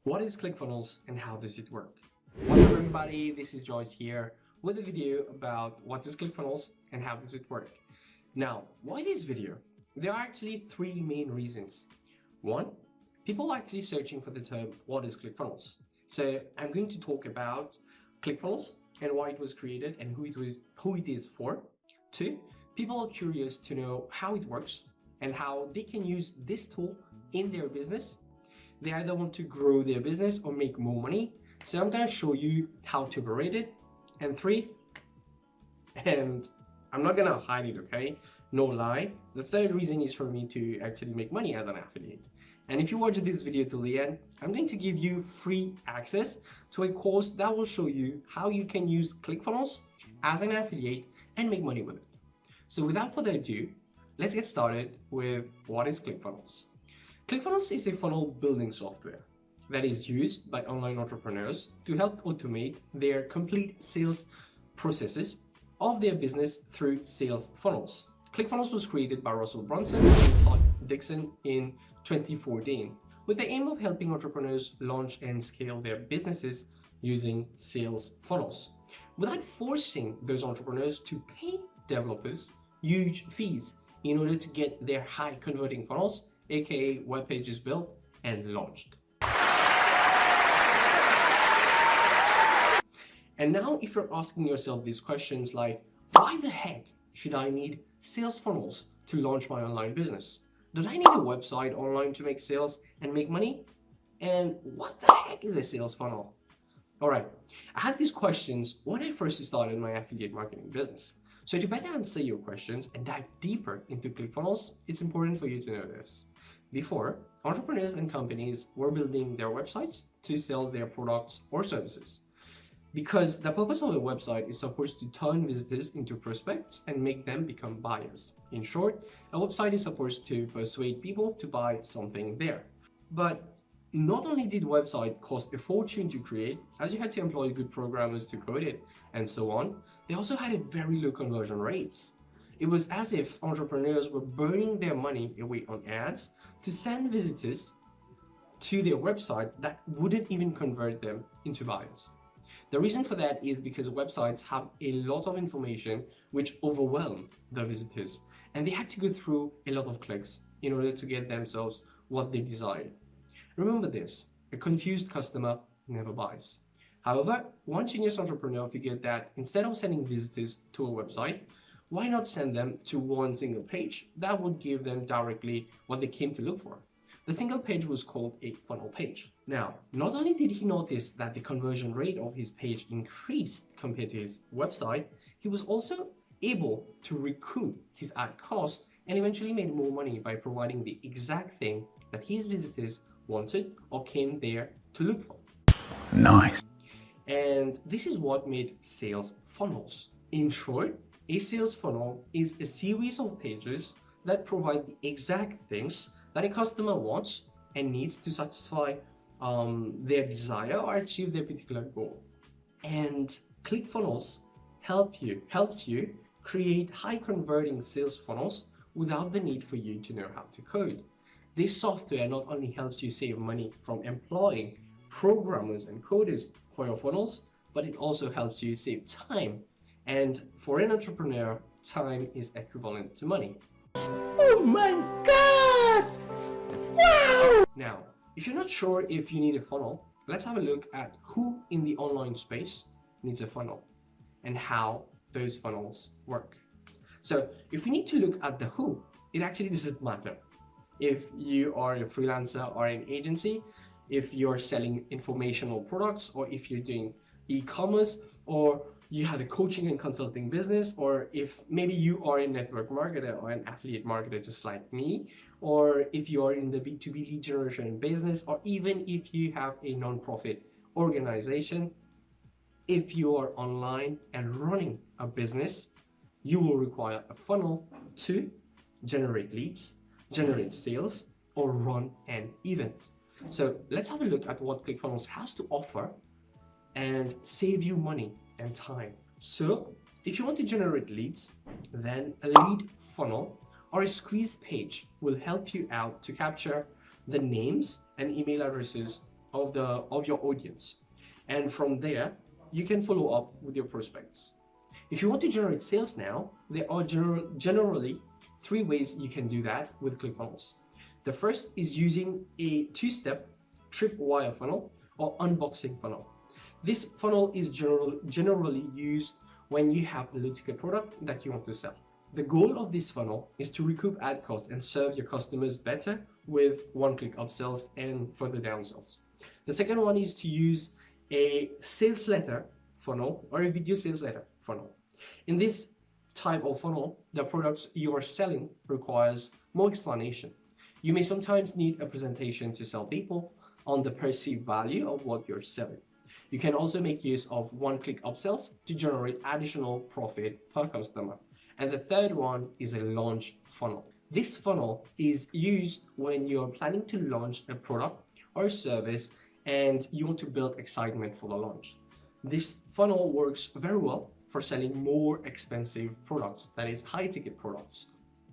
What is Clickfunnels and how does it work? What's up everybody, this is Joyce here with a video about what is Clickfunnels and how does it work. Now, why this video? There are actually three main reasons. One, people are actually searching for the term, what is Clickfunnels? So I'm going to talk about Clickfunnels and why it was created and who it is for. Two, people are curious to know how it works and how they can use this tool in their business. They either want to grow their business or make more money. So I'm going to show you how to operate it. And three, and I'm not going to hide it, okay? No lie. The third reason is for me to actually make money as an affiliate. And if you watch this video till the end, I'm going to give you free access to a course that will show you how you can use Clickfunnels as an affiliate and make money with it. So without further ado, let's get started with what is Clickfunnels. Clickfunnels is a funnel building software that is used by online entrepreneurs to help automate their complete sales processes of their business through sales funnels. Clickfunnels was created by Russell Brunson and Todd Dixon in 2014 with the aim of helping entrepreneurs launch and scale their businesses using sales funnels without forcing those entrepreneurs to pay developers huge fees in order to get their high converting funnels, aka web pages, built and launched. And now if you're asking yourself these questions like, why the heck should I need sales funnels to launch my online business? Do I need a website online to make sales and make money? And what the heck is a sales funnel? All right, I had these questions when I first started my affiliate marketing business. So to better answer your questions and dive deeper into Clickfunnels, it's important for you to know this. Before, entrepreneurs and companies were building their websites to sell their products or services. Because the purpose of a website is supposed to turn visitors into prospects and make them become buyers. In short, a website is supposed to persuade people to buy something there. But not only did website cost a fortune to create, as you had to employ good programmers to code it and so on, they also had a very low conversion rates. It was as if entrepreneurs were burning their money away on ads to send visitors to their website that wouldn't even convert them into buyers. The reason for that is because websites have a lot of information which overwhelmed the visitors, and they had to go through a lot of clicks in order to get themselves what they desired. Remember this, a confused customer never buys. However, one genius entrepreneur figured that instead of sending visitors to a website, why not send them to one single page that would give them directly what they came to look for? The single page was called a funnel page. Now, not only did he notice that the conversion rate of his page increased compared to his website, he was also able to recoup his ad cost and eventually made more money by providing the exact thing that his visitors wanted or came there to look for. Nice. And this is what made sales funnels. In short, a sales funnel is a series of pages that provide the exact things that a customer wants and needs to satisfy their desire or achieve their particular goal. And Clickfunnels helps you create high converting sales funnels without the need for you to know how to code. This software not only helps you save money from employing programmers and coders for your funnels, but it also helps you save time. And for an entrepreneur, time is equivalent to money. Oh my God! Wow! Now, if you're not sure if you need a funnel, let's have a look at who in the online space needs a funnel and how those funnels work. So if we need to look at the who, it actually doesn't matter. If you are a freelancer or an agency, if you're selling informational products, or if you're doing e-commerce, or you have a coaching and consulting business, or if maybe you are a network marketer or an affiliate marketer just like me, or if you are in the B2B lead generation business, or even if you have a non-profit organization, if you are online and running a business, you will require a funnel to generate leads, generate sales, or run an event. So let's have a look at what Clickfunnels has to offer and save you money and time. So if you want to generate leads, then a lead funnel or a squeeze page will help you out to capture the names and email addresses of your audience, and from there you can follow up with your prospects. If you want to generate sales now, there are generally 3 ways you can do that with ClickFunnels. The first is using a 2-step tripwire funnel or unboxing funnel. This funnel is generally used when you have a low-ticket product that you want to sell. The goal of this funnel is to recoup ad costs and serve your customers better with one-click upsells and further downsells. The second one is to use a sales letter funnel or a video sales letter funnel. In this type of funnel, the products you are selling requires more explanation. You may sometimes need a presentation to sell people on the perceived value of what you're selling. You can also make use of one-click upsells to generate additional profit per customer. And the third one is a launch funnel. This funnel is used when you're planning to launch a product or a service and you want to build excitement for the launch. This funnel works very well for selling more expensive products, that is high ticket products.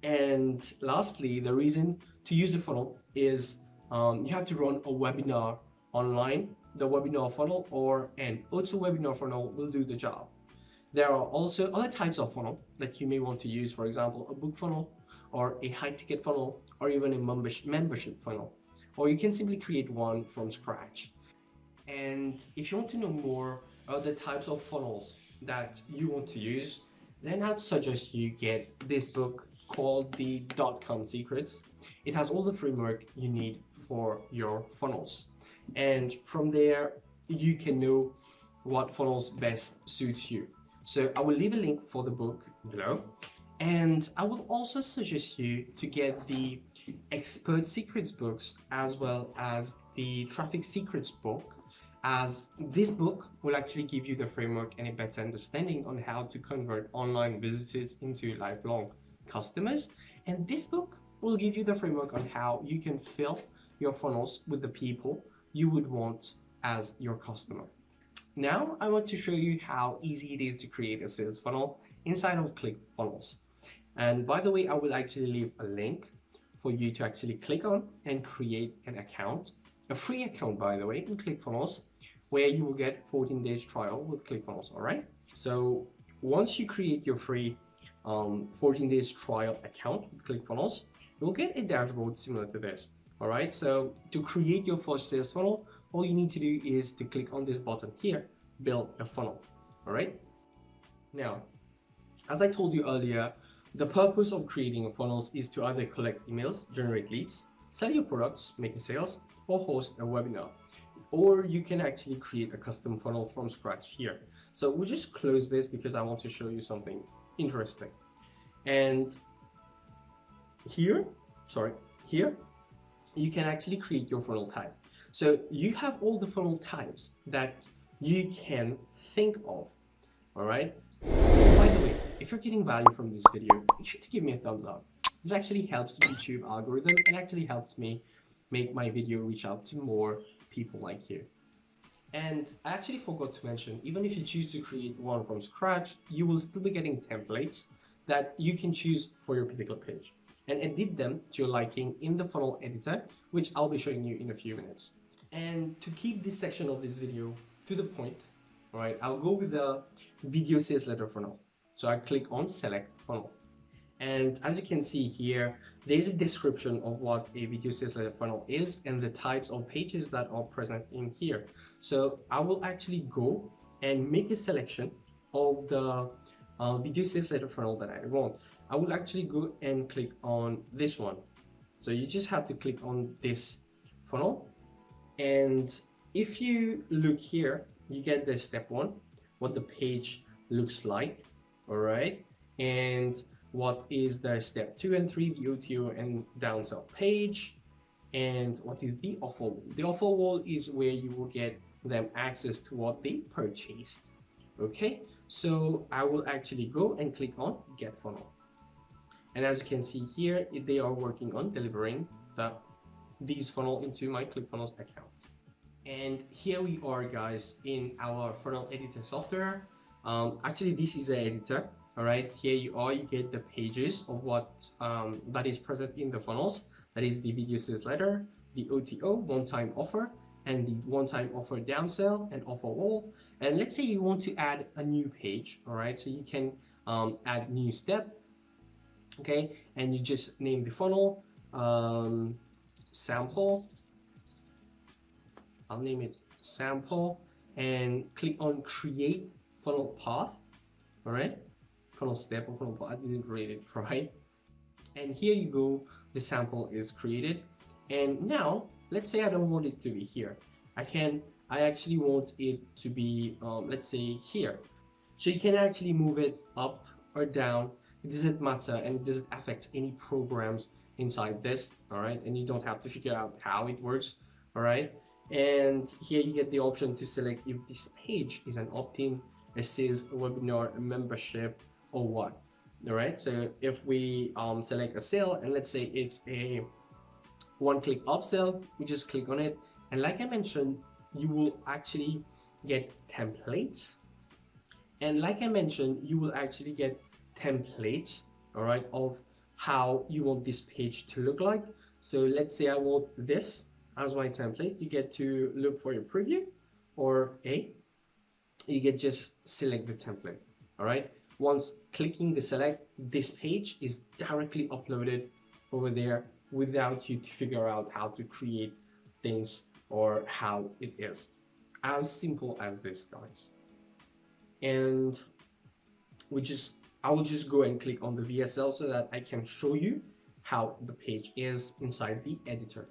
And lastly, the reason to use the funnel is you have to run a webinar online. The webinar funnel or an auto webinar funnel will do the job. There are also other types of funnel that you may want to use, for example, a book funnel or a high ticket funnel or even a membership funnel, or you can simply create one from scratch. And if you want to know more about the types of funnels that you want to use, then I'd suggest you get this book called the DotCom Secrets. It has all the framework you need for your funnels. And from there, you can know what funnels best suits you. So I will leave a link for the book below. And I will also suggest you to get the Expert Secrets books as well as the Traffic Secrets book, as this book will actually give you the framework and a better understanding on how to convert online visitors into lifelong customers. And this book will give you the framework on how you can fill your funnels with the people you would want as your customer. Now I want to show you how easy it is to create a sales funnel inside of ClickFunnels. And by the way, I will actually leave a link for you to actually click on and create an account, a free account by the way, in ClickFunnels, where you will get 14 days trial with ClickFunnels. All right. So once you create your free 14 days trial account with ClickFunnels, you'll get a dashboard similar to this. All right. So to create your first sales funnel, all you need to do is to click on this button here, build a funnel. All right. Now, as I told you earlier, the purpose of creating a funnels is to either collect emails, generate leads, sell your products, make a sales, or host a webinar. Or you can actually create a custom funnel from scratch here. So we'll just close this because I want to show you something interesting. And here, you can actually create your funnel type. So you have all the funnel types that you can think of. All right. By the way, if you're getting value from this video, make sure to give me a thumbs up. This actually helps YouTube algorithm and actually helps me make my video reach out to more people like you. And I actually forgot to mention, even if you choose to create one from scratch, you will still be getting templates that you can choose for your particular page and edit them to your liking in the funnel editor, which I'll be showing you in a few minutes. And to keep this section of this video to the point, all right, I'll go with the video sales letter funnel. So I click on select funnel. And as you can see here, there's a description of what a video sales letter funnel is and the types of pages that are present in here. So I will actually go and make a selection of the video sales letter funnel that I want. I will actually go and click on this one. So you just have to click on this funnel. And if you look here, you get the step 1, what the page looks like, all right? And what is the step 2 and 3, the OTO and downsell page, and what is the offer wall. The offer wall is where you will get them access to what they purchased. Okay, so I will actually go and click on get funnel. And as you can see here, they are working on delivering these funnel into my ClickFunnels account. And here we are, guys, in our funnel editor software. Actually, this is an editor. All right, here you are. You get the pages of what that is present in the funnels. That is the video sales letter, the OTO, one-time offer, and the one-time offer downsell and offer all. And let's say you want to add a new page, all right? So you can add new step, okay? And you just name the funnel, sample. I'll name it sample and click on create funnel path, all right? Funnel step or funnel path, I didn't read it right. And here you go, the sample is created. And now, let's say I don't want it to be here. I actually want it to be, let's say here. So you can actually move it up or down. It doesn't matter, and it doesn't affect any programs inside this, all right? And you don't have to figure out how it works, all right? And here you get the option to select if this page is an opt-in, a sales, a webinar, a membership, or what, all right? So if we select a sale, and let's say it's a one-click upsell, we just click on it. And like I mentioned, you will actually get templates. And like I mentioned, you will actually get templates, all right, of how you want this page to look like. So let's say I want this as my template. You get to look for your preview, or you get just select the template, all right? Once clicking the select, this page is directly uploaded over there without you to figure out how to create things or how it is. As simple as this, guys. And I will just go and click on the VSL so that I can show you how the page is inside the editor.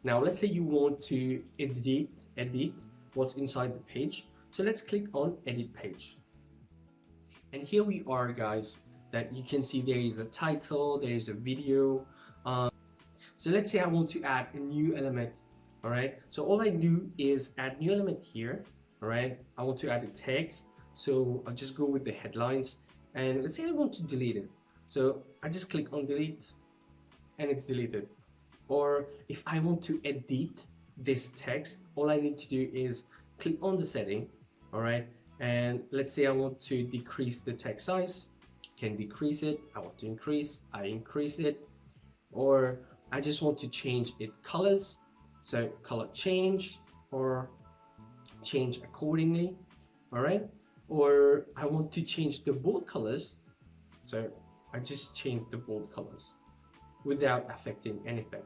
Now, let's say you want to edit what's inside the page. So let's click on edit page. And here we are, guys, that you can see there is a title, there is a video. So let's say I want to add a new element, all right? So all I do is add new element here, all right? I want to add a text. So I'll just go with the headlines, and let's say I want to delete it. So I just click on delete and it's deleted. Or if I want to edit this text, all I need to do is click on the setting, all right? And let's say I want to decrease the text size, can decrease it. I want to increase, I increase it. Or I just want to change it colors. So color change or change accordingly, all right? Or I want to change the bold colors. So I just change the bold colors without affecting anything,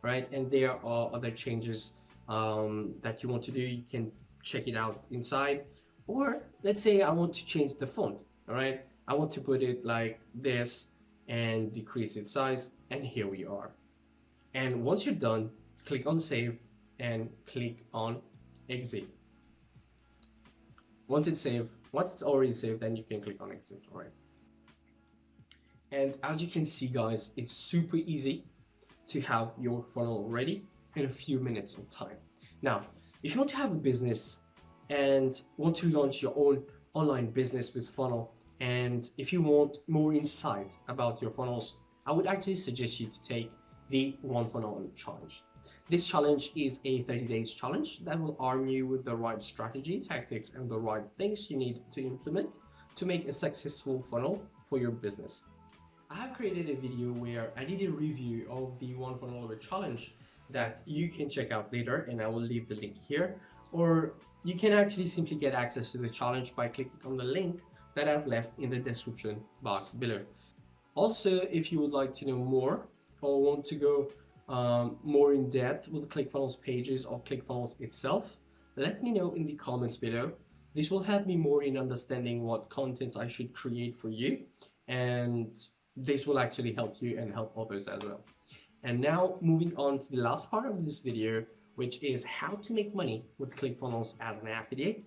right? And there are other changes that you want to do. You can check it out inside. Or let's say I want to change the font, all right? I want to put it like this and decrease its size, and here we are. And once you're done, click on save and click on exit. Once it's already saved, then you can click on exit, all right? And as you can see, guys, it's super easy to have your funnel ready in a few minutes of time. Now, if you want to have a business and want to launch your own online business with funnel, and if you want more insight about your funnels, I would actually suggest you to take the One Funnel Challenge. This challenge is a 30 days challenge that will arm you with the right strategy, tactics, and the right things you need to implement to make a successful funnel for your business. I have created a video where I did a review of the One Funnel Challenge that you can check out later, and I will leave the link here. Or you can actually simply get access to the challenge by clicking on the link that I've left in the description box below. Also, if you would like to know more or want to go more in depth with ClickFunnels pages or ClickFunnels itself, let me know in the comments below. This will help me more in understanding what contents I should create for you, and this will actually help you and help others as well. And now moving on to the last part of this video, which is how to make money with ClickFunnels as an affiliate.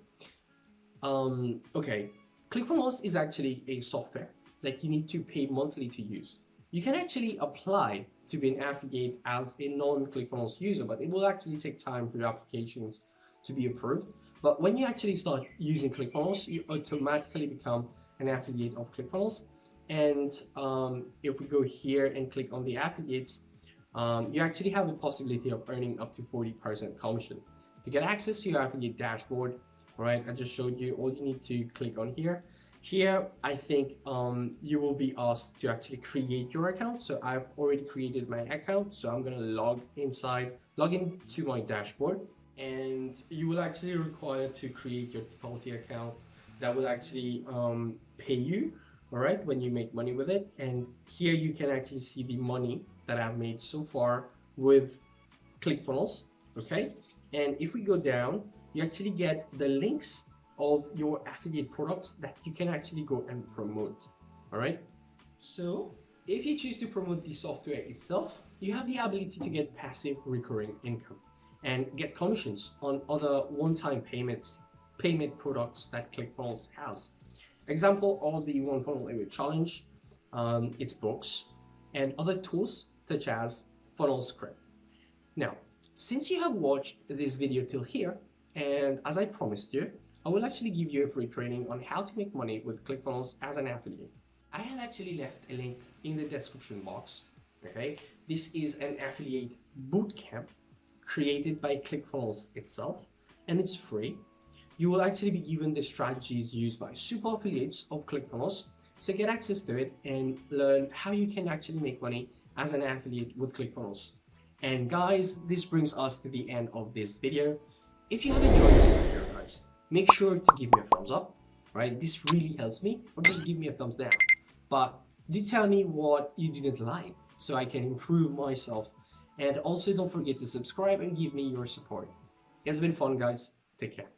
Okay, ClickFunnels is actually a software that you need to pay monthly to use. You can actually apply to be an affiliate as a non-ClickFunnels user, but it will actually take time for your applications to be approved. But when you actually start using ClickFunnels, you automatically become an affiliate of ClickFunnels. And if we go here and click on the affiliates, you actually have the possibility of earning up to 40% commission. To get access to your affiliate dashboard, right, I just showed you, all you need to click on here. Here, I think you will be asked to actually create your account. So I've already created my account. So I'm going to log into my dashboard. and you will actually require to create your Tipality account that will actually pay you, all right, when you make money with it. And here you can actually see the money that I've made so far with Clickfunnels, okay? And if we go down, you actually get the links of your affiliate products that you can actually go and promote, all right? So if you choose to promote the software itself, you have the ability to get passive recurring income and get commissions on other one-time payment products that Clickfunnels has. Example of the One Funnel Away Challenge, its books, and other tools such as Funnel Script. Now, since you have watched this video till here, and as I promised you, I will actually give you a free training on how to make money with Clickfunnels as an affiliate. I have actually left a link in the description box, okay? This is an affiliate bootcamp created by Clickfunnels itself, and it's free. You will actually be given the strategies used by super affiliates of Clickfunnels, so get access to it and learn how you can actually make money as an affiliate with Clickfunnels. And guys, this brings us to the end of this video. If you have enjoyed this video, guys, make sure to give me a thumbs up, right? This really helps me, or just give me a thumbs down. But do tell me what you didn't like so I can improve myself. And also don't forget to subscribe and give me your support. It's been fun, guys. Take care.